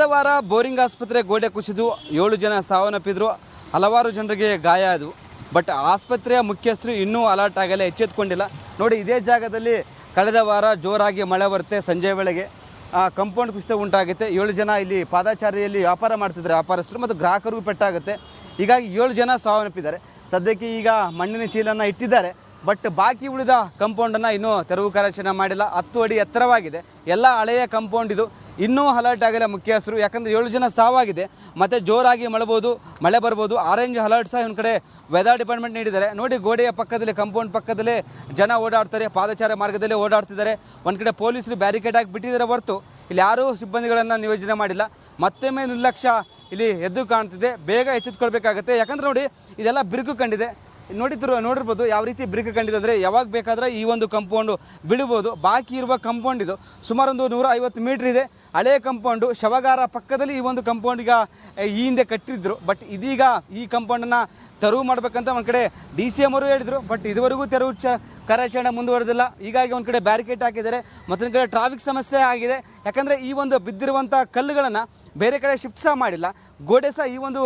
ಕಳೆದ ವಾರ ಬೋರಿಂಗ್ ಆಸ್ಪತ್ರೆ ಗೋಡೆ ಕುಸಿದು 7 ಜನ ಸಾವನ್ನಪ್ಪಿದ್ರು, ಹಲವಾರು ಜನರಿಗೆ ಗಾಯ ಆದವು. ಬಟ್ ಆಸ್ಪತ್ರೆಯ ಮುಖ್ಯಸ್ಥರು ಇನ್ನೂ ಅಲರ್ಟ್ ಆಗಲ್ಲ, ಎಚ್ಚೆತ್ತುಕೊಂಡಿಲ್ಲ. ನೋಡಿ, ಇದೇ ಜಾಗದಲ್ಲಿ ಕಳೆದ ವಾರ ಜೋರಾಗಿ ಮಳೆ ಬರುತ್ತೆ. ಸಂಜೆ ವೇಳೆಗೆ ಕಂಪೌಂಡ್ ಕುಸಿತ ಉಂಟಾಗುತ್ತೆ. 7 ಜನ ಇಲ್ಲಿ ಪಾದಚಾರಿಯಲ್ಲಿ ವ್ಯಾಪಾರ ಮಾಡ್ತಿದ್ದಾರೆ, ವ್ಯಾಪಾರಸ್ಥರು ಮತ್ತು ಗ್ರಾಹಕರಿಗೂ ಪೆಟ್ಟಾಗುತ್ತೆ. ಹೀಗಾಗಿ 7 ಜನ ಸಾವನ್ನಪ್ಪಿದ್ದಾರೆ. ಸದ್ಯಕ್ಕೆ ಈಗ ಮಣ್ಣಿನ ಚೀಲನ್ನು ಇಟ್ಟಿದ್ದಾರೆ. ಬಟ್ ಬಾಕಿ ಉಳಿದ ಕಂಪೌಂಡನ್ನು ಇನ್ನೂ ತೆರವು ಕಾರ್ಯಾಚರಣೆ ಮಾಡಿಲ್ಲ. 10 ಅಡಿ ಎತ್ತರವಾಗಿದೆ, ಎಲ್ಲ ಹಳೆಯ ಕಂಪೌಂಡ್ ಇದು. ಇನ್ನೂ ಅಲರ್ಟ್ ಆಗಿಲ್ಲ ಮುಖ್ಯಸ್ಥರು, ಯಾಕಂದರೆ 7 ಜನ ಸಾವಾಗಿದೆ. ಮತ್ತು ಜೋರಾಗಿ ಮಳೆ ಬರ್ಬೋದು. ಆರೆಂಜ್ ಅಲರ್ಟ್ ಸಹ ಒಂದು ಕಡೆ ವೆದರ್ ಡಿಪಾರ್ಟ್ಮೆಂಟ್ ನೀಡಿದ್ದಾರೆ. ನೋಡಿ, ಗೋಡೆಯ ಪಕ್ಕದಲ್ಲಿ, ಕಂಪೌಂಡ್ ಪಕ್ಕದಲ್ಲೇ ಜನ ಓಡಾಡ್ತಾರೆ, ಪಾದಚಾರ ಮಾರ್ಗದಲ್ಲಿ ಓಡಾಡ್ತಿದ್ದಾರೆ. ಒಂದು ಕಡೆ ಪೊಲೀಸರು ಬ್ಯಾರಿಕೇಡ್ ಹಾಕಿ ಬಿಟ್ಟಿದ್ದಾರೆ ಹೊರತು ಇಲ್ಲಿ ಯಾರೂ ಸಿಬ್ಬಂದಿಗಳನ್ನು ನಿಯೋಜನೆ ಮಾಡಿಲ್ಲ. ಮತ್ತೊಮ್ಮೆ ನಿರ್ಲಕ್ಷ್ಯ ಇಲ್ಲಿ ಎದ್ದು ಕಾಣ್ತಿದೆ. ಬೇಗ ಎಚ್ಚೆತ್ತುಕೊಳ್ಬೇಕಾಗತ್ತೆ. ಯಾಕಂದರೆ ನೋಡಿ, ಇದೆಲ್ಲ ಬಿರುಕು ಕಂಡಿದೆ. ನೋಡಿರ್ಬೋದು ಯಾವ ರೀತಿ ಬ್ರೇಕ್ ಕಂಡಿದೆ ಅಂದರೆ, ಯಾವಾಗ ಬೇಕಾದರೆ ಈ ಒಂದು ಕಂಪೌಂಡು ಬೀಳ್ಬೋದು. ಬಾಕಿ ಇರುವ ಕಂಪೌಂಡ್ ಇದು ಸುಮಾರೊಂದು 150 ಮೀಟ್ರ್ ಇದೆ. ಹಳೆಯ ಕಂಪೌಂಡು, ಶವಗಾರ ಪಕ್ಕದಲ್ಲಿ ಈ ಒಂದು ಕಂಪೌಂಡ್ ಈಗ ಈ ಹಿಂದೆ ಕಟ್ಟಿದ್ರು. ಬಟ್ ಇದೀಗ ಈ ಕಂಪೌಂಡನ್ನು ತೆರವು ಮಾಡಬೇಕಂತ ಒಂದು ಕಡೆ DCM ಅವರು ಹೇಳಿದರು. ಬಟ್ ಇದುವರೆಗೂ ತೆರವು ಕಾರ್ಯಾಚರಣೆ ಮುಂದುವರೆದಿಲ್ಲ. ಹೀಗಾಗಿ ಒಂದು ಕಡೆ ಬ್ಯಾರಿಕೇಡ್ ಹಾಕಿದ್ದಾರೆ, ಮತ್ತೊಂದು ಕಡೆ ಟ್ರಾಫಿಕ್ ಸಮಸ್ಯೆ ಆಗಿದೆ. ಯಾಕಂದರೆ ಈ ಒಂದು ಬಿದ್ದಿರುವಂಥ ಕಲ್ಲುಗಳನ್ನು ಬೇರೆ ಕಡೆ ಶಿಫ್ಟ್ ಸಹ ಮಾಡಿಲ್ಲ. ಗೋಡೆ ಸಹ ಈ ಒಂದು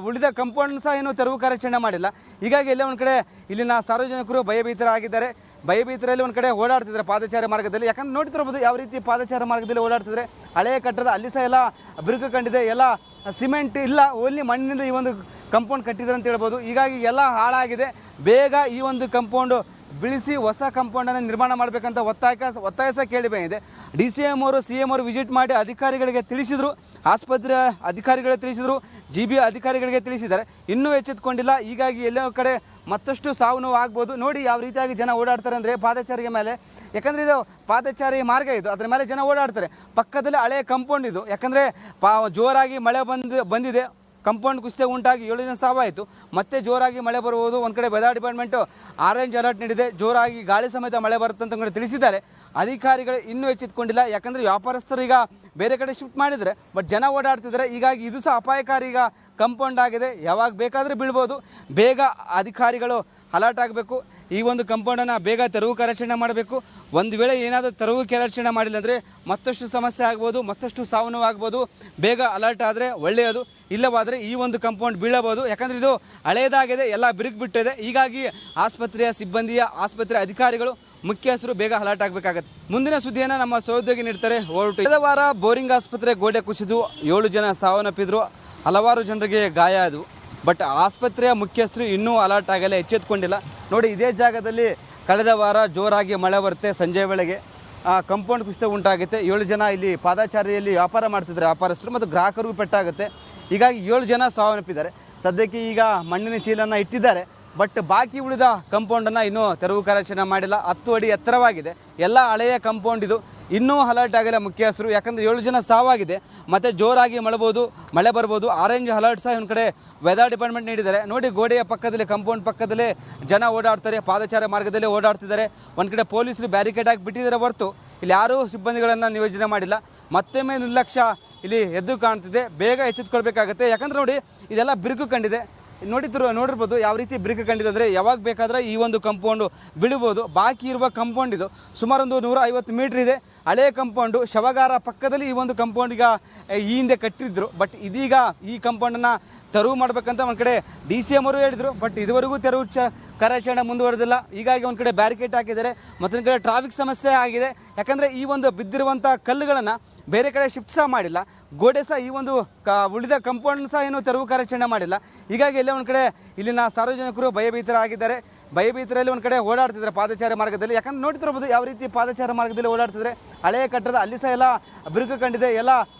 ಉಳಿದ ಕಂಪೌಂಡ್ ಸಹ ಏನು ತೆರವು ಕಾರ್ಯಾಚರಣೆ ಮಾಡಿಲ್ಲ. ಹೀಗಾಗಿ ಎಲ್ಲೇ ಒಂದು ಕಡೆ ಇಲ್ಲಿನ ಸಾರ್ವಜನಿಕರು ಭಯಭೀತರಾಗಿದ್ದಾರೆ. ಭಯಭೀತರಲ್ಲಿ ಒಂದು ಕಡೆ ಓಡಾಡ್ತಿದ್ದಾರೆ ಪಾದಚಾರಿ ಮಾರ್ಗದಲ್ಲಿ. ಯಾಕಂದ್ರೆ ನೋಡ್ತಿರ್ಬೋದು ಯಾವ ರೀತಿ ಪಾದಚಾರ ಮಾರ್ಗದಲ್ಲಿ ಓಡಾಡ್ತಿದ್ದಾರೆ. ಹಳೆಯ ಕಟ್ಟಡ, ಅಲ್ಲಿ ಸಹ ಎಲ್ಲ ಬಿರುಕು ಕಂಡಿದೆ. ಎಲ್ಲ ಸಿಮೆಂಟ್ ಇಲ್ಲ, ಓನ್ಲಿ ಮಣ್ಣಿನಿಂದ ಈ ಒಂದು ಕಂಪೌಂಡ್ ಕಟ್ಟಿದ್ದಾರೆ ಅಂತ ಹೇಳ್ಬೋದು. ಹೀಗಾಗಿ ಎಲ್ಲ ಹಾಳಾಗಿದೆ. ಬೇಗ ಈ ಒಂದು ಕಂಪೌಂಡು ಬಿಳಿಸಿ ಹೊಸ ಕಂಪೌಂಡನ್ನು ನಿರ್ಮಾಣ ಮಾಡಬೇಕಂತ ಒತ್ತಾಯ ಸಹ ಕೇಳಿ ಬಂದಿದೆ. DCM ಅವರು, CM ಅವರು ವಿಸಿಟ್ ಮಾಡಿ ಅಧಿಕಾರಿಗಳಿಗೆ ತಿಳಿಸಿದರು, ಆಸ್ಪತ್ರೆ ಅಧಿಕಾರಿಗಳಿಗೆ ತಿಳಿಸಿದರು, GB ಅಧಿಕಾರಿಗಳಿಗೆ ತಿಳಿಸಿದ್ದಾರೆ. ಇನ್ನೂ ಎಚ್ಚೆತ್ತುಕೊಂಡಿಲ್ಲ. ಹೀಗಾಗಿ ಎಲ್ಲೋ ಕಡೆ ಮತ್ತಷ್ಟು ಸಾವು ನೋವು ಆಗ್ಬೋದು. ನೋಡಿ ಯಾವ ರೀತಿಯಾಗಿ ಜನ ಓಡಾಡ್ತಾರೆ ಅಂದರೆ ಪಾದಚಾರಿಯ ಮೇಲೆ. ಯಾಕಂದರೆ ಇದು ಪಾದಚಾರಿ ಮಾರ್ಗ, ಇದು ಅದರ ಮೇಲೆ ಜನ ಓಡಾಡ್ತಾರೆ. ಪಕ್ಕದಲ್ಲಿ ಹಳೆಯ ಕಂಪೌಂಡ್ ಇದು. ಯಾಕಂದರೆ ಜೋರಾಗಿ ಮಳೆ ಬಂದಿದೆ, ಕಂಪೌಂಡ್ ಕುಸಿತ ಉಂಟಾಗಿ 7 ಜನ ಸಾವಾಯಿತು. ಮತ್ತೆ ಜೋರಾಗಿ ಮಳೆ ಬರುವುದು. ಒಂದು ಕಡೆ ವೆದರ್ ಡಿಪಾರ್ಟ್ಮೆಂಟು ಆರೆಂಜ್ ಅಲರ್ಟ್ ನೀಡಿದೆ. ಜೋರಾಗಿ ಗಾಳಿ ಸಮೇತ ಮಳೆ ಬರುತ್ತೆ ಅಂತ ತಿಳಿಸಿದ್ದಾರೆ. ಅಧಿಕಾರಿಗಳು ಇನ್ನೂ ಎಚ್ಚೆತ್ತುಕೊಂಡಿಲ್ಲ. ಯಾಕಂದರೆ ವ್ಯಾಪಾರಸ್ಥರು ಈಗ ಬೇರೆ ಕಡೆ ಶಿಫ್ಟ್ ಮಾಡಿದರೆ, ಬಟ್ ಜನ ಓಡಾಡ್ತಿದ್ದಾರೆ. ಹೀಗಾಗಿ ಇದು ಸಹ ಅಪಾಯಕಾರಿ ಈಗ ಕಂಪೌಂಡ್ ಆಗಿದೆ, ಯಾವಾಗ ಬೇಕಾದರೆ ಬೀಳ್ಬೋದು. ಬೇಗ ಅಧಿಕಾರಿಗಳು ಅಲರ್ಟ್ ಆಗಬೇಕು. ಈ ಒಂದು ಕಂಪೌಂಡನ್ನು ಬೇಗ ತೆರವು ಕಾರ್ಯಾಚರಣೆ ಮಾಡಬೇಕು. ಒಂದು ವೇಳೆ ಏನಾದರೂ ತೆರವು ಕಾರ್ಯಾಚರಣೆ ಮಾಡಿಲ್ಲ ಅಂದರೆ ಮತ್ತಷ್ಟು ಸಮಸ್ಯೆ ಆಗ್ಬೋದು, ಮತ್ತಷ್ಟು ಸಾವು ನೋವು ಆಗ್ಬೋದು. ಬೇಗ ಅಲರ್ಟ್ ಆದರೆ ಒಳ್ಳೆಯದು, ಇಲ್ಲವಾದರೆ ಈ ಒಂದು ಕಂಪೌಂಡ್ ಬೀಳಬಹುದು. ಯಾಕಂದರೆ ಇದು ಹಳೆಯದಾಗಿದೆ, ಎಲ್ಲ ಬಿರುಕು ಬಿಟ್ಟಿದೆ. ಹೀಗಾಗಿ ಆಸ್ಪತ್ರೆಯ ಸಿಬ್ಬಂದಿಯ, ಆಸ್ಪತ್ರೆ ಅಧಿಕಾರಿಗಳು, ಮುಖ್ಯಸ್ಥರು ಬೇಗ ಅಲರ್ಟ್ ಆಗಬೇಕಾಗತ್ತೆ. ಮುಂದಿನ ಸುದ್ದಿಯನ್ನು ನಮ್ಮ ಸಹೋದ್ಯೋಗಿ ನೀಡ್ತಾರೆ. ಕಳೆದ ವಾರ ಬೋರಿಂಗ್ ಆಸ್ಪತ್ರೆ ಗೋಡೆ ಕುಸಿದು 7 ಜನ ಸಾವನ್ನಪ್ಪಿದ್ರು, ಹಲವಾರು ಜನರಿಗೆ ಗಾಯ ಆದವು. ಬಟ್ ಆಸ್ಪತ್ರೆಯ ಮುಖ್ಯಸ್ಥರು ಇನ್ನೂ ಅಲರ್ಟ್ ಆಗಲ್ಲ, ಎಚ್ಚೆತ್ತುಕೊಂಡಿಲ್ಲ. ನೋಡಿ, ಇದೇ ಜಾಗದಲ್ಲಿ ಕಳೆದ ವಾರ ಜೋರಾಗಿ ಮಳೆ ಬರುತ್ತೆ. ಸಂಜೆ ವೇಳೆಗೆ ಕಂಪೌಂಡ್ ಕುಸಿತ ಉಂಟಾಗುತ್ತೆ. 7 ಜನ ಇಲ್ಲಿ ಪಾದಚಾರಿಯಲ್ಲಿ ವ್ಯಾಪಾರ ಮಾಡ್ತಿದ್ದಾರೆ, ವ್ಯಾಪಾರಸ್ಥರು ಮತ್ತು ಗ್ರಾಹಕರಿಗೂ ಪೆಟ್ಟಾಗುತ್ತೆ. ಹೀಗಾಗಿ 7 ಜನ ಸಾವನ್ನಪ್ಪಿದ್ದಾರೆ. ಸದ್ಯಕ್ಕೆ ಈಗ ಮಣ್ಣಿನ ಚೀಲನ್ನು ಇಟ್ಟಿದ್ದಾರೆ. ಬಟ್ ಬಾಕಿ ಉಳಿದ ಕಂಪೌಂಡನ್ನು ಇನ್ನೂ ತೆರವು ಕಾರ್ಯಾಚರಣೆ ಮಾಡಿಲ್ಲ. 10 ಅಡಿ ಎತ್ತರವಾಗಿದೆ, ಎಲ್ಲ ಹಳೆಯ ಕಂಪೌಂಡ್ ಇದು. ಇನ್ನೂ ಅಲರ್ಟ್ ಆಗಿಲ್ಲ ಮುಖ್ಯಸ್ಥರು, ಯಾಕಂದರೆ 7 ಜನ ಸಾವಾಗಿದೆ. ಮತ್ತು ಜೋರಾಗಿ ಮಳೆ ಬರ್ಬೋದು. ಆರೆಂಜ್ ಅಲರ್ಟ್ ಸಹ ಒಂದು ಕಡೆ ವೆದರ್ ಡಿಪಾರ್ಟ್ಮೆಂಟ್ ನೀಡಿದ್ದಾರೆ. ನೋಡಿ, ಗೋಡೆಯ ಪಕ್ಕದಲ್ಲಿ, ಕಂಪೌಂಡ್ ಪಕ್ಕದಲ್ಲೇ ಜನ ಓಡಾಡ್ತಾರೆ, ಪಾದಚಾರ ಮಾರ್ಗದಲ್ಲಿ ಓಡಾಡ್ತಿದ್ದಾರೆ. ಒಂದು ಕಡೆ ಪೊಲೀಸರು ಬ್ಯಾರಿಕೇಡ್ ಹಾಕಿ ಬಿಟ್ಟಿದ್ದಾರೆ ಹೊರತು ಇಲ್ಲಿ ಯಾರೂ ಸಿಬ್ಬಂದಿಗಳನ್ನು ನಿಯೋಜನೆ ಮಾಡಿಲ್ಲ. ಮತ್ತೊಮ್ಮೆ ನಿರ್ಲಕ್ಷ್ಯ ಇಲ್ಲಿ ಎದ್ದು ಕಾಣ್ತಿದೆ. ಬೇಗ ಎಚ್ಚೆತ್ತುಕೊಳ್ಬೇಕಾಗತ್ತೆ. ಯಾಕಂದರೆ ನೋಡಿ, ಇದೆಲ್ಲ ಬಿರುಕು ಕಂಡಿದೆ. ನೋಡಿರ್ಬೋದು ಯಾವ ರೀತಿ ಬ್ರೇಕ್ ಕಂಡಿದೆ ಅಂದರೆ, ಯಾವಾಗ ಬೇಕಾದರೆ ಈ ಒಂದು ಕಂಪೌಂಡು ಬೀಳ್ಬೋದು. ಬಾಕಿ ಇರುವ ಕಂಪೌಂಡ್ ಇದು ಸುಮಾರೊಂದು 150 ಮೀಟ್ರ್ ಇದೆ. ಹಳೆಯ ಕಂಪೌಂಡು, ಶವಗಾರ ಪಕ್ಕದಲ್ಲಿ ಈ ಒಂದು ಕಂಪೌಂಡ್ ಈಗ ಈ ಹಿಂದೆ ಕಟ್ಟಿದ್ರು. ಬಟ್ ಇದೀಗ ಈ ಕಂಪೌಂಡನ್ನು ತೆರವು ಮಾಡಬೇಕಂತ ಒಂದು ಕಡೆ DCM ಅವರು ಹೇಳಿದರು. ಬಟ್ ಇದುವರೆಗೂ ತೆರವು ಕಾರ್ಯಾಚರಣೆ ಮುಂದುವರೆದಿಲ್ಲ. ಹೀಗಾಗಿ ಒಂದು ಕಡೆ ಬ್ಯಾರಿಕೇಡ್ ಹಾಕಿದ್ದಾರೆ, ಮತ್ತೊಂದು ಕಡೆ ಟ್ರಾಫಿಕ್ ಸಮಸ್ಯೆ ಆಗಿದೆ. ಯಾಕಂದರೆ ಈ ಒಂದು ಬಿದ್ದಿರುವಂಥ ಕಲ್ಲುಗಳನ್ನು ಬೇರೆ ಕಡೆ ಶಿಫ್ಟ್ ಸಹ ಮಾಡಿಲ್ಲ. ಗೋಡೆ ಸಹ ಈ ಒಂದು ಉಳಿದ ಕಂಪೌಂಡ್ ಸಹ ಏನು ತೆರವು ಕಾರ್ಯಾಚರಣೆ ಮಾಡಿಲ್ಲ. ಹೀಗಾಗಿ ಎಲ್ಲೇ ಒಂದು ಕಡೆ ಇಲ್ಲಿನ ಸಾರ್ವಜನಿಕರು ಭಯಭೀತರಾಗಿದ್ದಾರೆ. ಭಯಭೀತರಲ್ಲಿ ಒಂದು ಕಡೆ ಓಡಾಡ್ತಿದ್ದಾರೆ ಪಾದಚಾರಿ ಮಾರ್ಗದಲ್ಲಿ. ಯಾಕಂದ್ರೆ ನೋಡ್ತಿರ್ಬೋದು ಯಾವ ರೀತಿ ಪಾದಚಾರ ಮಾರ್ಗದಲ್ಲಿ ಓಡಾಡ್ತಿದ್ದಾರೆ. ಹಳೆಯ ಕಟ್ಟಡ, ಅಲ್ಲಿ ಸಹ ಎಲ್ಲ ಬಿರುಕು ಕಂಡಿದೆ. ಎಲ್ಲ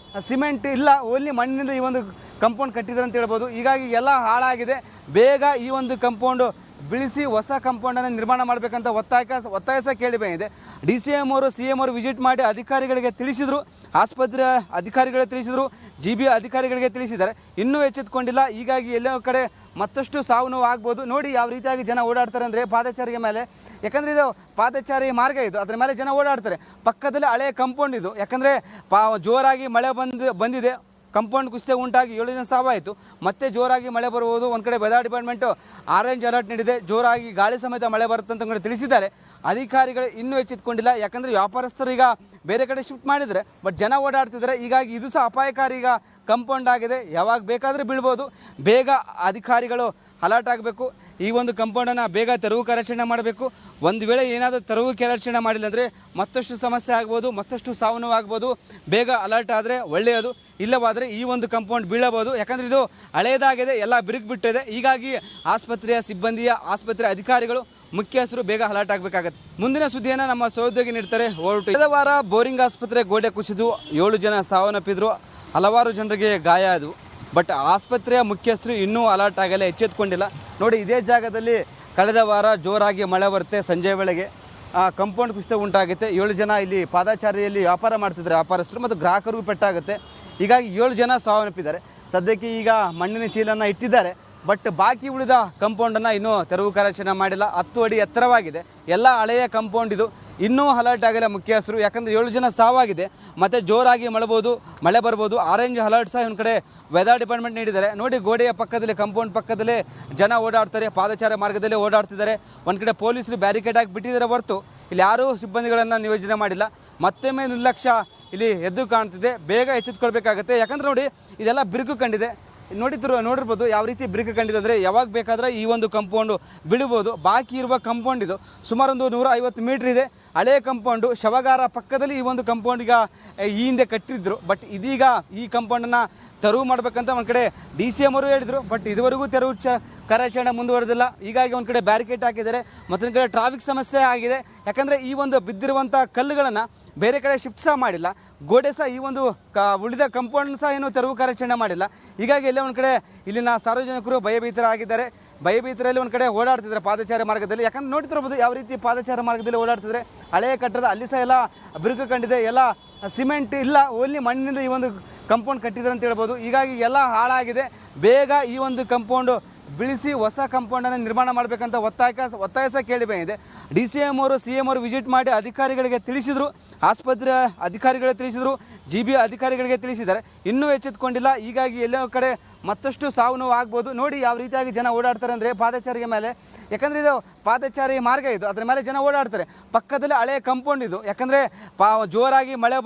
ಸಿಮೆಂಟ್ ಇಲ್ಲ, ಓನ್ಲಿ ಮಣ್ಣಿನಿಂದ ಈ ಒಂದು ಕಂಪೌಂಡ್ ಕಟ್ಟಿದ್ದಾರೆ ಅಂತ ಹೇಳ್ಬೋದು. ಹೀಗಾಗಿ ಎಲ್ಲ ಹಾಳಾಗಿದೆ. ಬೇಗ ಈ ಒಂದು ಕಂಪೌಂಡು ಬಿಳಿಸಿ ಹೊಸ ಕಂಪೌಂಡನ್ನು ನಿರ್ಮಾಣ ಮಾಡಬೇಕಂತ ಒತ್ತಾಯ ಸಹ ಕೇಳಿ ಬಂದಿದೆ. DCM ಅವರು, CM ಅವರು ವಿಸಿಟ್ ಮಾಡಿ ಅಧಿಕಾರಿಗಳಿಗೆ ತಿಳಿಸಿದರು, ಆಸ್ಪತ್ರೆ ಅಧಿಕಾರಿಗಳಿಗೆ ತಿಳಿಸಿದರು, GB ಅಧಿಕಾರಿಗಳಿಗೆ ತಿಳಿಸಿದ್ದಾರೆ. ಇನ್ನೂ ಎಚ್ಚೆತ್ತುಕೊಂಡಿಲ್ಲ. ಹೀಗಾಗಿ ಎಲ್ಲೋ ಕಡೆ ಮತ್ತಷ್ಟು ಸಾವು ನೋವು ಆಗ್ಬೋದು. ನೋಡಿ ಯಾವ ರೀತಿಯಾಗಿ ಜನ ಓಡಾಡ್ತಾರೆ ಅಂದರೆ ಪಾದಚಾರಿಯ ಮೇಲೆ. ಯಾಕಂದರೆ ಇದು ಪಾದಚಾರಿ ಮಾರ್ಗ, ಇದು ಅದರ ಮೇಲೆ ಜನ ಓಡಾಡ್ತಾರೆ. ಪಕ್ಕದಲ್ಲಿ ಹಳೆಯ ಕಂಪೌಂಡ್ ಇದು. ಯಾಕಂದರೆ ಜೋರಾಗಿ ಮಳೆ ಬಂದಿದೆ, ಕಂಪೌಂಡ್ ಕುಸಿತ ಉಂಟಾಗಿ 7 ಜನ ಸಾವಾಯಿತು. ಮತ್ತೆ ಜೋರಾಗಿ ಮಳೆ ಬರುವುದು. ಒಂದು ಕಡೆ ವೆದರ್ ಡಿಪಾರ್ಟ್ಮೆಂಟು ಆರೆಂಜ್ ಅಲರ್ಟ್ ನೀಡಿದೆ. ಜೋರಾಗಿ ಗಾಳಿ ಸಮೇತ ಮಳೆ ಬರುತ್ತೆ ಅಂತ ತಿಳಿಸಿದ್ದಾರೆ. ಅಧಿಕಾರಿಗಳು ಇನ್ನೂ ಎಚ್ಚೆತ್ತುಕೊಂಡಿಲ್ಲ. ಯಾಕಂದರೆ ವ್ಯಾಪಾರಸ್ಥರು ಈಗ ಬೇರೆ ಕಡೆ ಶಿಫ್ಟ್ ಮಾಡಿದರೆ, ಬಟ್ ಜನ ಓಡಾಡ್ತಿದ್ದಾರೆ. ಹೀಗಾಗಿ ಇದು ಸಹ ಅಪಾಯಕಾರಿ ಈಗ ಕಂಪೌಂಡ್ ಆಗಿದೆ. ಯಾವಾಗ ಬೇಕಾದರೆ ಬೀಳ್ಬೋದು. ಬೇಗ ಅಧಿಕಾರಿಗಳು ಅಲರ್ಟ್ ಆಗಬೇಕು. ಈ ಒಂದು ಕಂಪೌಂಡನ್ನು ಬೇಗ ತೆರವು ಕಾರ್ಯಾಚರಣೆ ಮಾಡಬೇಕು. ಒಂದು ವೇಳೆ ಏನಾದರೂ ತೆರವು ಕಾರ್ಯಾಚರಣೆ ಮಾಡಿಲ್ಲ ಅಂದರೆ ಮತ್ತಷ್ಟು ಸಮಸ್ಯೆ ಆಗ್ಬೋದು, ಮತ್ತಷ್ಟು ಸಾವು ನೋವು ಆಗ್ಬೋದು. ಬೇಗ ಅಲರ್ಟ್ ಆದರೆ ಒಳ್ಳೆಯದು. ಇಲ್ಲವಾದರೆ ಈ ಒಂದು ಕಂಪೌಂಡ್ ಬೀಳಬಹುದು. ಯಾಕಂದರೆ ಇದು ಹಳೆಯದಾಗಿದೆ, ಎಲ್ಲ ಬಿರುಕು ಬಿಟ್ಟಿದೆ. ಹೀಗಾಗಿ ಆಸ್ಪತ್ರೆಯ ಸಿಬ್ಬಂದಿಯ, ಆಸ್ಪತ್ರೆ ಅಧಿಕಾರಿಗಳು, ಮುಖ್ಯಸ್ಥರು ಬೇಗ ಅಲರ್ಟ್ ಆಗಬೇಕಾಗತ್ತೆ. ಮುಂದಿನ ಸುದ್ದಿಯನ್ನು ನಮ್ಮ ಸಹೋದ್ಯೋಗಿ ನೀಡ್ತಾರೆ. ಹೊರಟು ಕಳೆದ ವಾರ ಬೋರಿಂಗ್ ಆಸ್ಪತ್ರೆ ಗೋಡೆ ಕುಸಿದು 7 ಜನ ಸಾವನ್ನಪ್ಪಿದ್ರು, ಹಲವಾರು ಜನರಿಗೆ ಗಾಯ ಆದವು. ಬಟ್ ಆಸ್ಪತ್ರೆಯ ಮುಖ್ಯಸ್ಥರು ಇನ್ನೂ ಅಲರ್ಟ್ ಆಗಲ್ಲ, ಎಚ್ಚೆತ್ತುಕೊಂಡಿಲ್ಲ. ನೋಡಿ, ಇದೇ ಜಾಗದಲ್ಲಿ ಕಳೆದ ವಾರ ಜೋರಾಗಿ ಮಳೆ ಬರುತ್ತೆ. ಸಂಜೆ ವೇಳೆಗೆ ಕಂಪೌಂಡ್ ಕುಸಿತ ಉಂಟಾಗುತ್ತೆ. 7 ಜನ ಇಲ್ಲಿ ಪಾದಚಾರಿಯಲ್ಲಿ ವ್ಯಾಪಾರ ಮಾಡ್ತಿದ್ದಾರೆ, ವ್ಯಾಪಾರಸ್ಥರು ಮತ್ತು ಗ್ರಾಹಕರಿಗೂ ಪೆಟ್ಟಾಗುತ್ತೆ. ಹೀಗಾಗಿ 7 ಜನ ಸಾವನ್ನಪ್ಪಿದ್ದಾರೆ. ಸದ್ಯಕ್ಕೆ ಈಗ ಮಣ್ಣಿನ ಚೀಲನ್ನು ಇಟ್ಟಿದ್ದಾರೆ. ಬಟ್ ಬಾಕಿ ಉಳಿದ ಕಂಪೌಂಡನ್ನು ಇನ್ನೂ ತೆರವು ಕಾರ್ಯಾಚರಣೆ ಮಾಡಿಲ್ಲ. 10 ಅಡಿ ಎತ್ತರವಾಗಿದೆ. ಎಲ್ಲ ಹಳೆಯ ಕಂಪೌಂಡ್ ಇದು. ಇನ್ನೂ ಅಲರ್ಟ್ ಆಗಿಲ್ಲ ಮುಖ್ಯಸ್ಥರು. ಯಾಕಂದರೆ 7 ಜನ ಸಾವಾಗಿದೆ. ಮತ್ತು ಜೋರಾಗಿ ಮಳೆ ಬರ್ಬೋದು. ಆರೆಂಜ್ ಅಲರ್ಟ್ ಸಹ ಒಂದು ಕಡೆ ವೆದರ್ ಡಿಪಾರ್ಟ್ಮೆಂಟ್ ನೀಡಿದ್ದಾರೆ. ನೋಡಿ, ಗೋಡೆಯ ಪಕ್ಕದಲ್ಲಿ, ಕಂಪೌಂಡ್ ಪಕ್ಕದಲ್ಲೇ ಜನ ಓಡಾಡ್ತಾರೆ, ಪಾದಚಾರ ಮಾರ್ಗದಲ್ಲೇ ಓಡಾಡ್ತಿದ್ದಾರೆ. ಒಂದು ಕಡೆ ಪೊಲೀಸರು ಬ್ಯಾರಿಕೇಡ್ ಹಾಕಿ ಬಿಟ್ಟಿದ್ದಾರೆ ಹೊರತು ಇಲ್ಲಿ ಯಾರೂ ಸಿಬ್ಬಂದಿಗಳನ್ನು ನಿಯೋಜನೆ ಮಾಡಿಲ್ಲ. ಮತ್ತೊಮ್ಮೆ ನಿರ್ಲಕ್ಷ್ಯ ಇಲ್ಲಿ ಎದ್ದು ಕಾಣ್ತಿದೆ. ಬೇಗ ಎಚ್ಚೆತ್ತುಕೊಳ್ಬೇಕಾಗತ್ತೆ. ಯಾಕಂದರೆ ನೋಡಿ, ಇದೆಲ್ಲ ಬಿರುಕು ಕಂಡಿದೆ. ನೋಡಿರ್ಬೋದು ಯಾವ ರೀತಿ ಬ್ರೇಕ್ ಕಂಡಿದೆ ಅಂದರೆ ಯಾವಾಗ ಬೇಕಾದರೆ ಈ ಒಂದು ಕಂಪೌಂಡು ಬೀಳ್ಬೋದು. ಬಾಕಿ ಇರುವ ಕಂಪೌಂಡ್ ಇದು ಸುಮಾರು 150 ಮೀಟ್ರ್ ಇದೆ. ಹಳೆಯ ಕಂಪೌಂಡು, ಶವಗಾರ ಪಕ್ಕದಲ್ಲಿ ಈ ಒಂದು ಕಂಪೌಂಡ್ ಈಗ ಈ ಹಿಂದೆ ಕಟ್ಟಿದ್ರು. ಬಟ್ ಇದೀಗ ಈ ಕಂಪೌಂಡನ್ನು ತೆರವು ಮಾಡಬೇಕಂತ ಒಂದು ಕಡೆ DCM ಅವರು ಹೇಳಿದರು. ಬಟ್ ಇದುವರೆಗೂ ತೆರವು ಕಾರ್ಯಾಚರಣೆ ಮುಂದುವರೆದಿಲ್ಲ. ಹೀಗಾಗಿ ಒಂದು ಕಡೆ ಬ್ಯಾರಿಕೇಡ್ ಹಾಕಿದ್ದಾರೆ, ಮತ್ತೊಂದು ಕಡೆ ಟ್ರಾಫಿಕ್ ಸಮಸ್ಯೆ ಆಗಿದೆ. ಯಾಕಂದರೆ ಈ ಒಂದು ಬಿದ್ದಿರುವಂಥ ಕಲ್ಲುಗಳನ್ನು ಬೇರೆ ಕಡೆ ಶಿಫ್ಟ್ ಸಹ ಮಾಡಿಲ್ಲ. ಗೋಡೆ ಸಹ ಈ ಒಂದು ಉಳಿದ ಕಂಪೌಂಡ್ ಸಹ ಏನೂ ತೆರವು ಕಾರ್ಯಾಚರಣೆ ಮಾಡಿಲ್ಲ. ಹೀಗಾಗಿ ಎಲ್ಲೇ ಒಂದು ಕಡೆ ಇಲ್ಲಿನ ಸಾರ್ವಜನಿಕರು ಭಯಭೀತರಾಗಿದ್ದಾರೆ. ಭಯಭೀತರಲ್ಲಿ ಒಂದು ಕಡೆ ಓಡಾಡ್ತಿದ್ದಾರೆ ಪಾದಚಾರ ಮಾರ್ಗದಲ್ಲಿ. ಯಾಕಂದ್ರೆ ನೋಡ್ತಿರ್ಬೋದು ಯಾವ ರೀತಿ ಪಾದಚಾರ ಮಾರ್ಗದಲ್ಲಿ ಓಡಾಡ್ತಿದ್ದಾರೆ. ಹಳೆಯ ಕಟ್ಟಡ ಅಲ್ಲಿ ಸಹ ಎಲ್ಲ ಬಿರುಕು ಕಂಡಿದೆ. ಎಲ್ಲ ಸಿಮೆಂಟ್ ಇಲ್ಲ, ಓನ್ಲಿ ಮಣ್ಣಿನಿಂದ ಈ ಒಂದು ಕಂಪೌಂಡ್ ಕಟ್ಟಿದ್ದಾರೆ ಅಂತ ಹೇಳ್ಬೋದು. ಹೀಗಾಗಿ ಎಲ್ಲ ಹಾಳಾಗಿದೆ. ಬೇಗ ಈ ಒಂದು ಕಂಪೌಂಡು ಬಿಳಿಸಿ ಹೊಸ ಕಾಂಪೌಂಡನ್ನು ನಿರ್ಮಾಣ ಮಾಡಬೇಕಂತ ಒತ್ತಾಯ ಸಹ ಕೇಳಿ ಬಂದಿದೆ. DCM ಅವರು CM ಅವರು ವಿಸಿಟ್ ಮಾಡಿ ಅಧಿಕಾರಿಗಳಿಗೆ ತಿಳಿಸಿದರು, ಆಸ್ಪತ್ರೆ ಅಧಿಕಾರಿಗಳಿಗೆ ತಿಳಿಸಿದರು, GB ಅಧಿಕಾರಿಗಳಿಗೆ ತಿಳಿಸಿದ್ದಾರೆ. ಇನ್ನೂ ಎಚ್ಚೆತ್ತುಕೊಂಡಿಲ್ಲ. ಹೀಗಾಗಿ ಎಲ್ಲೋ ಕಡೆ ಮತ್ತಷ್ಟು ಸಾವು ನೋವು ಆಗ್ಬೋದು. ನೋಡಿ ಯಾವ ರೀತಿಯಾಗಿ ಜನ ಓಡಾಡ್ತಾರೆ ಅಂದರೆ ಪಾದಚಾರಿಗೆ ಮೇಲೆ. ಯಾಕಂದರೆ ಇದು ಪಾದಚಾರಿ ಮಾರ್ಗ ಇದು, ಅದರ ಮೇಲೆ ಜನ ಓಡಾಡ್ತಾರೆ. ಪಕ್ಕದಲ್ಲಿ ಹಳೆಯ ಕಂಪೌಂಡ್ ಇದು. ಯಾಕಂದರೆ ಜೋರಾಗಿ ಮಳೆ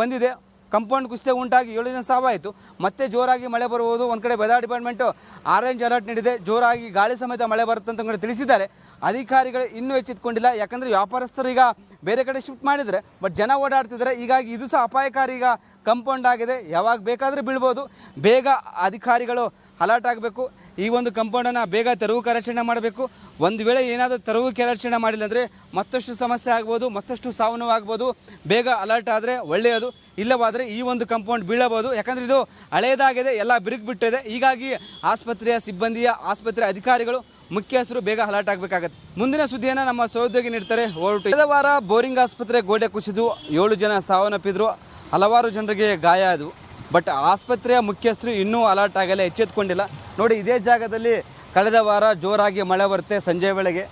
ಬಂದಿದೆ. ಕಂಪೌಂಡ್ ಕುಸಿತ ಉಂಟಾಗಿ 7 ಜನ ಸಾವಾಯಿತು. ಮತ್ತೆ ಜೋರಾಗಿ ಮಳೆ ಬರುವುದು. ಒಂದು ಕಡೆ ವೆದರ್ ಡಿಪಾರ್ಟ್ಮೆಂಟು ಆರೆಂಜ್ ಅಲರ್ಟ್ ನೀಡಿದೆ. ಜೋರಾಗಿ ಗಾಳಿ ಸಮೇತ ಮಳೆ ಬರುತ್ತೆ ಅಂತ ತಿಳಿಸಿದ್ದಾರೆ. ಅಧಿಕಾರಿಗಳು ಇನ್ನೂ ಎಚ್ಚೆತ್ತುಕೊಂಡಿಲ್ಲ. ಯಾಕಂದರೆ ವ್ಯಾಪಾರಸ್ಥರು ಈಗ ಬೇರೆ ಕಡೆ ಶಿಫ್ಟ್ ಮಾಡಿದರೆ, ಬಟ್ ಜನ ಓಡಾಡ್ತಿದ್ದಾರೆ. ಹೀಗಾಗಿ ಇದು ಸಹ ಅಪಾಯಕಾರಿ ಈಗ ಕಂಪೌಂಡ್ ಆಗಿದೆ. ಯಾವಾಗ ಬೇಕಾದರೆ ಬೀಳ್ಬೋದು. ಬೇಗ ಅಧಿಕಾರಿಗಳು ಅಲರ್ಟ್ ಆಗಬೇಕು. ಈ ಒಂದು ಕಂಪೌಂಡನ್ನು ಬೇಗ ತೆರವು ಕಾರ್ಯಾಚರಣೆ ಮಾಡಬೇಕು. ಒಂದು ವೇಳೆ ಏನಾದರೂ ತೆರವು ಕಾರ್ಯಾಚರಣೆ ಮಾಡಿಲ್ಲ ಅಂದರೆ ಮತ್ತಷ್ಟು ಸಮಸ್ಯೆ ಆಗ್ಬೋದು, ಮತ್ತಷ್ಟು ಸಾವು ನೋವು ಆಗ್ಬೋದು. ಬೇಗ ಅಲರ್ಟ್ ಆದರೆ ಒಳ್ಳೆಯದು. ಇಲ್ಲವಾದರೆ ಈ ಒಂದು ಕಂಪೌಂಡ್ ಬೀಳಬಹುದು. ಯಾಕಂದರೆ ಇದು ಹಳೆಯದಾಗಿದೆ, ಎಲ್ಲ ಬಿರುಕು ಬಿಟ್ಟಿದೆ. ಹೀಗಾಗಿ ಆಸ್ಪತ್ರೆಯ ಸಿಬ್ಬಂದಿಯ, ಆಸ್ಪತ್ರೆ ಅಧಿಕಾರಿಗಳು, ಮುಖ್ಯಸ್ಥರು ಬೇಗ ಅಲರ್ಟ್ ಆಗಬೇಕಾಗತ್ತೆ. ಮುಂದಿನ ಸುದ್ದಿಯನ್ನು ನಮ್ಮ ಸಹೋದ್ಯೋಗಿ ನೀಡ್ತಾರೆ. ಹೊರಟು ಕಳೆದ ವಾರ ಬೋರಿಂಗ್ ಆಸ್ಪತ್ರೆ ಗೋಡೆ ಕುಸಿದು 7 ಜನ ಸಾವನ್ನಪ್ಪಿದ್ರು, ಹಲವಾರು ಜನರಿಗೆ ಗಾಯ ಆದವು. ಬಟ್ ಆಸ್ಪತ್ರೆಯ ಮುಖ್ಯಸ್ಥರು ಇನ್ನೂ ಅಲರ್ಟ್ ಆಗಲ್ಲ, ಎಚ್ಚೆತ್ತುಕೊಂಡಿಲ್ಲ. ನೋಡಿ, ಇದೇ ಜಾಗದಲ್ಲಿ ಕಳೆದ ವಾರ ಜೋರಾಗಿ ಮಳೆ ಬರುತ್ತೆ. ಸಂಜೆ ವೇಳೆಗೆ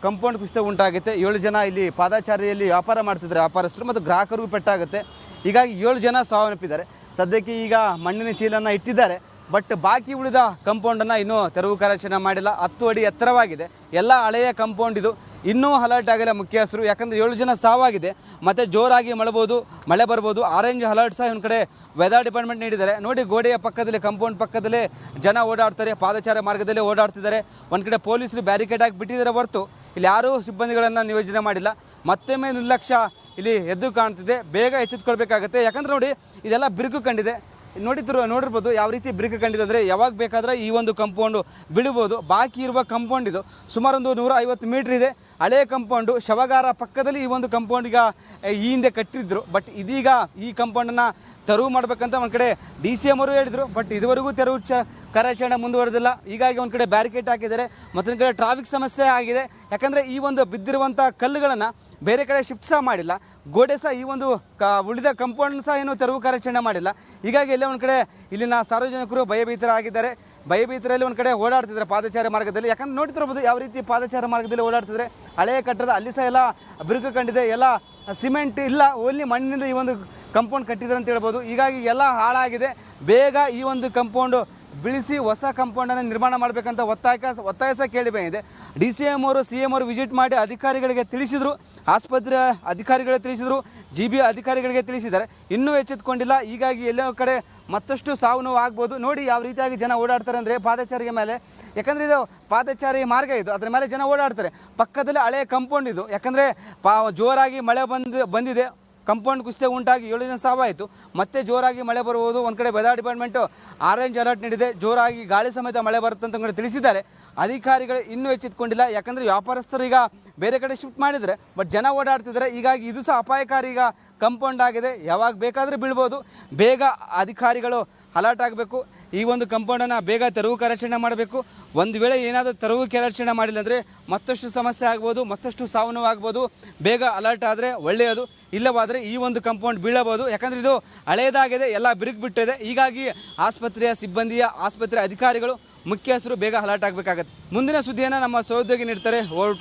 ಕಂಪೌಂಡ್ ಕುಸಿತ ಉಂಟಾಗುತ್ತೆ. 7 ಜನ ಇಲ್ಲಿ ಪಾದಚಾರಿಯಲ್ಲಿ ವ್ಯಾಪಾರ ಮಾಡ್ತಿದ್ದಾರೆ, ವ್ಯಾಪಾರಸ್ಥರು ಮತ್ತು ಗ್ರಾಹಕರಿಗೂ ಪೆಟ್ಟಾಗುತ್ತೆ. ಹೀಗಾಗಿ 7 ಜನ ಸಾವನ್ನಪ್ಪಿದ್ದಾರೆ. ಸದ್ಯಕ್ಕೆ ಈಗ ಮಣ್ಣಿನ ಚೀಲನ್ನು ಇಟ್ಟಿದ್ದಾರೆ. ಬಟ್ ಬಾಕಿ ಉಳಿದ ಕಂಪೌಂಡನ್ನು ಇನ್ನೂ ತೆರವು ಕಾರ್ಯಾಚರಣೆ ಮಾಡಿಲ್ಲ. 10 ಅಡಿ ಎತ್ತರವಾಗಿದೆ. ಎಲ್ಲ ಹಳೆಯ ಕಂಪೌಂಡ್ ಇದು. ಇನ್ನೂ ಅಲರ್ಟ್ ಆಗಿಲ್ಲ ಮುಖ್ಯಸ್ಥರು. ಯಾಕಂದರೆ 7 ಜನ ಸಾವಾಗಿದೆ. ಮತ್ತು ಜೋರಾಗಿ ಮಳೆ ಬರ್ಬೋದು. ಆರೆಂಜ್ ಅಲರ್ಟ್ ಸಹ ಒಂದು ಕಡೆ ವೆದರ್ ಡಿಪಾರ್ಟ್ಮೆಂಟ್ ನೀಡಿದ್ದಾರೆ. ನೋಡಿ, ಗೋಡೆಯ ಪಕ್ಕದಲ್ಲಿ, ಕಂಪೌಂಡ್ ಪಕ್ಕದಲ್ಲೇ ಜನ ಓಡಾಡ್ತಾರೆ, ಪಾದಚಾರ ಮಾರ್ಗದಲ್ಲೇ ಓಡಾಡ್ತಿದ್ದಾರೆ. ಒಂದು ಕಡೆ ಪೊಲೀಸರು ಬ್ಯಾರಿಕೇಡ್ ಹಾಕಿ ಬಿಟ್ಟಿದ್ದಾರೆ ಹೊರತು ಇಲ್ಲಿ ಯಾರೂ ಸಿಬ್ಬಂದಿಗಳನ್ನು ನಿಯೋಜನೆ ಮಾಡಿಲ್ಲ. ಮತ್ತೊಮ್ಮೆ ನಿರ್ಲಕ್ಷ್ಯ ಇಲ್ಲಿ ಎದ್ದು ಕಾಣ್ತಿದೆ. ಬೇಗ ಎಚ್ಚೆತ್ತುಕೊಳ್ಬೇಕಾಗತ್ತೆ. ಯಾಕಂದರೆ ನೋಡಿ, ಇದೆಲ್ಲ ಬಿರುಕು ಕಂಡಿದೆ. ನೋಡಿರ್ಬೋದು ಯಾವ ರೀತಿ ಬ್ರೇಕ್ ಕಂಡಿದೆ ಅಂದರೆ ಯಾವಾಗ ಬೇಕಾದರೆ ಈ ಒಂದು ಕಂಪೌಂಡು ಬೀಳ್ಬೋದು. ಬಾಕಿ ಇರುವ ಕಂಪೌಂಡ್ ಇದು ಸುಮಾರು 150 ಮೀಟ್ರ್ ಇದೆ. ಹಳೆಯ ಕಂಪೌಂಡು, ಶವಗಾರ ಪಕ್ಕದಲ್ಲಿ ಈ ಒಂದು ಕಂಪೌಂಡ್ ಈಗ ಈ ಹಿಂದೆ ಕಟ್ಟಿದ್ರು. ಬಟ್ ಇದೀಗ ಈ ಕಂಪೌಂಡನ್ನು ತೆರವು ಮಾಡಬೇಕಂತ ಒಂದು ಕಡೆ DCM ಅವರು ಹೇಳಿದರು. ಬಟ್ ಇದುವರೆಗೂ ತೆರವು ಕಾರ್ಯಾಚರಣೆ ಮುಂದುವರೆದಿಲ್ಲ. ಹೀಗಾಗಿ ಒಂದು ಕಡೆ ಬ್ಯಾರಿಕೇಡ್ ಹಾಕಿದ್ದಾರೆ, ಮತ್ತೊಂದು ಕಡೆ ಟ್ರಾಫಿಕ್ ಸಮಸ್ಯೆ ಆಗಿದೆ. ಯಾಕಂದರೆ ಈ ಒಂದು ಬಿದ್ದಿರುವಂಥ ಕಲ್ಲುಗಳನ್ನು ಬೇರೆ ಕಡೆ ಶಿಫ್ಟ್ ಸಹ ಮಾಡಿಲ್ಲ. ಗೋಡೆ ಸಹ ಈ ಒಂದು ಉಳಿದ ಕಂಪೌಂಡ್ ಸಹ ಏನೂ ತೆರವು ಕಾರ್ಯಾಚರಣೆ ಮಾಡಿಲ್ಲ. ಹೀಗಾಗಿ ಎಲ್ಲೇ ಒಂದು ಕಡೆ ಇಲ್ಲಿನ ಸಾರ್ವಜನಿಕರು ಭಯಭೀತರಾಗಿದ್ದಾರೆ. ಭಯಭೀತರಲ್ಲಿ ಒಂದು ಕಡೆ ಓಡಾಡ್ತಿದ್ದಾರೆ ಪಾದಚಾರ ಮಾರ್ಗದಲ್ಲಿ. ಯಾಕಂದ್ರೆ ನೋಡ್ತಿರ್ಬೋದು ಯಾವ ರೀತಿ ಪಾದಚಾರ ಮಾರ್ಗದಲ್ಲಿ ಓಡಾಡ್ತಿದ್ದಾರೆ. ಹಳೆಯ ಕಟ್ಟಡ ಅಲ್ಲಿ ಸಹ ಎಲ್ಲ ಬಿರುಕು ಕಂಡಿದೆ. ಎಲ್ಲ ಸಿಮೆಂಟ್ ಇಲ್ಲ, ಓನ್ಲಿ ಮಣ್ಣಿನಿಂದ ಈ ಒಂದು ಕಂಪೌಂಡ್ ಕಟ್ಟಿದ್ದಾರೆ ಅಂತ ಹೇಳ್ಬೋದು. ಹೀಗಾಗಿ ಎಲ್ಲ ಹಾಳಾಗಿದೆ. ಬೇಗ ಈ ಒಂದು ಕಂಪೌಂಡು ಬಿಳಿಸಿ ಹೊಸ ಕಂಪೌಂಡನ್ನು ನಿರ್ಮಾಣ ಮಾಡಬೇಕಂತ ಒತ್ತಾಯ ಸಹ ಕೇಳಿ ಬಂದಿದೆ. DCM ಅವರು CM ಅವರು ವಿಸಿಟ್ ಮಾಡಿ ಅಧಿಕಾರಿಗಳಿಗೆ ತಿಳಿಸಿದರು, ಆಸ್ಪತ್ರೆ ಅಧಿಕಾರಿಗಳಿಗೆ ತಿಳಿಸಿದರು, GB ಅಧಿಕಾರಿಗಳಿಗೆ ತಿಳಿಸಿದ್ದಾರೆ. ಇನ್ನೂ ಎಚ್ಚೆತ್ತುಕೊಂಡಿಲ್ಲ. ಹೀಗಾಗಿ ಎಲ್ಲೋ ಕಡೆ ಮತ್ತಷ್ಟು ಸಾವು ನೋವು ಆಗ್ಬೋದು. ನೋಡಿ ಯಾವ ರೀತಿಯಾಗಿ ಜನ ಓಡಾಡ್ತಾರೆ ಅಂದರೆ ಪಾದಚಾರಿಗೆ ಮೇಲೆ, ಯಾಕಂದರೆ ಇದು ಪಾದಚಾರಿ ಮಾರ್ಗ, ಇದು ಅದರ ಮೇಲೆ ಜನ ಓಡಾಡ್ತಾರೆ. ಪಕ್ಕದಲ್ಲಿ ಹಳೆಯ ಕಂಪೌಂಡ್ ಇದು, ಯಾಕಂದರೆ ಜೋರಾಗಿ ಮಳೆ ಬಂದಿದೆ, ಕಂಪೌಂಡ್ ಕುಸಿತ ಉಂಟಾಗಿ 7 ಜನ ಸಾವಾಯಿತು. ಮತ್ತೆ ಜೋರಾಗಿ ಮಳೆ ಬರುವುದು. ಒಂದು ಕಡೆ ವೆದರ್ ಡಿಪಾರ್ಟ್ಮೆಂಟು ಆರೆಂಜ್ ಅಲರ್ಟ್ ನೀಡಿದೆ, ಜೋರಾಗಿ ಗಾಳಿ ಸಮೇತ ಮಳೆ ಬರುತ್ತೆ ಅಂತ ತಿಳಿಸಿದ್ದಾರೆ. ಅಧಿಕಾರಿಗಳು ಇನ್ನೂ ಎಚ್ಚೆತ್ತುಕೊಂಡಿಲ್ಲ, ಯಾಕಂದರೆ ವ್ಯಾಪಾರಸ್ಥರು ಈಗ ಬೇರೆ ಕಡೆ ಶಿಫ್ಟ್ ಮಾಡಿದರೆ, ಬಟ್ ಜನ ಓಡಾಡ್ತಿದ್ದಾರೆ. ಹೀಗಾಗಿ ಇದು ಸಹ ಅಪಾಯಕಾರಿ ಈಗ ಕಂಪೌಂಡ್ ಆಗಿದೆ, ಯಾವಾಗ ಬೇಕಾದರೂ ಬೀಳ್ಬೋದು. ಬೇಗ ಅಧಿಕಾರಿಗಳು ಅಲರ್ಟ್ ಆಗಬೇಕು. ಈ ಒಂದು ಕಂಪೌಂಡನ್ನು ಬೇಗ ತೆರವು ಕಾರ್ಯಾಚರಣೆ ಮಾಡಬೇಕು. ಒಂದು ವೇಳೆ ಏನಾದರೂ ತೆರವು ಕಾರ್ಯಾಚರಣೆ ಮಾಡಿಲ್ಲ ಅಂದರೆ ಮತ್ತಷ್ಟು ಸಮಸ್ಯೆ ಆಗ್ಬೋದು, ಮತ್ತಷ್ಟು ಸಾವು ನೋವು ಆಗ್ಬೋದು. ಬೇಗ ಅಲರ್ಟ್ ಆದರೆ ಒಳ್ಳೆಯದು, ಇಲ್ಲವಾದರೆ ಈ ಒಂದು ಕಂಪೌಂಡ್ ಬೀಳಬಹುದು. ಯಾಕಂದರೆ ಇದು ಹಳೆಯದಾಗಿದೆ, ಎಲ್ಲ ಬಿರುಕು ಬಿಟ್ಟಿದೆ. ಹೀಗಾಗಿ ಆಸ್ಪತ್ರೆಯ ಸಿಬ್ಬಂದಿಯ, ಆಸ್ಪತ್ರೆ ಅಧಿಕಾರಿಗಳು, ಮುಖ್ಯಸ್ಥರು ಬೇಗ ಅಲರ್ಟ್ ಆಗಬೇಕಾಗತ್ತೆ. ಮುಂದಿನ ಸುದ್ದಿಯನ್ನು ನಮ್ಮ ಸಹೋದ್ಯೋಗಿ ನೀಡ್ತಾರೆ. Over to